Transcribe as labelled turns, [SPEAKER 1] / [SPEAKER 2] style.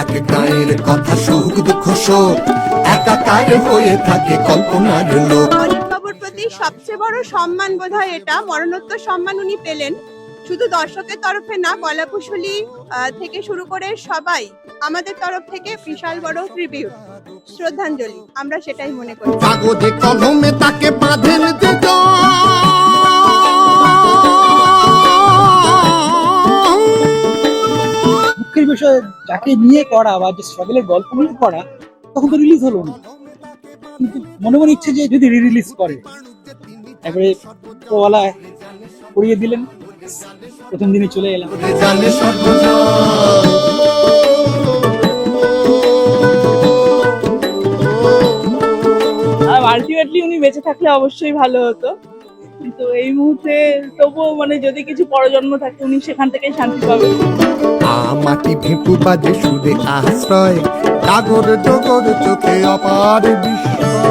[SPEAKER 1] এক গায়ের কথা, সুখ দুঃখ শোক একাকার হয়ে থাকে কল্পনার লোক।
[SPEAKER 2] অনিক বাবুর প্রতি সবচেয়ে বড় সম্মান বোধহয় এটা, মরণোত্তর সম্মান উনি পেলেন। শুধু দর্শকের তরফে না, কলাকুশলী থেকে শুরু করে সবাই আমাদের তরফ থেকে বিশাল বড় ট্রিবিউট, শ্রদ্ধাঞ্জলি, আমরা সেটাই মনে করি।
[SPEAKER 1] কাগজে কলমে তাকে বাঁধেন যে
[SPEAKER 3] দুঃখের বিষয়, যাকে নিয়ে করা বা যে স্ট্রাগলের গল্প নিয়ে করা, তখন তো রিলিজ হলো না, কিন্তু মনে মনে ইচ্ছে যে যদি রিলিজ করে, এবারে ওয়ালা করিয়ে দিলেন, প্রথম দিনে চলে এলাম।
[SPEAKER 1] জানে
[SPEAKER 4] আলটিমেটলি উনি বেঁচে থাকলে অবশ্যই ভালো হতো, কিন্তু এই মুহূর্তে তবুও মানে যদি কিছু পরজন্ম থাকে উনি সেখান থেকেই শান্তি পাবেন।
[SPEAKER 1] মাটি ভেপু বাজে সুরে আশ্রয়, ডাগর ডগর চোখে অপার বিস্ময়।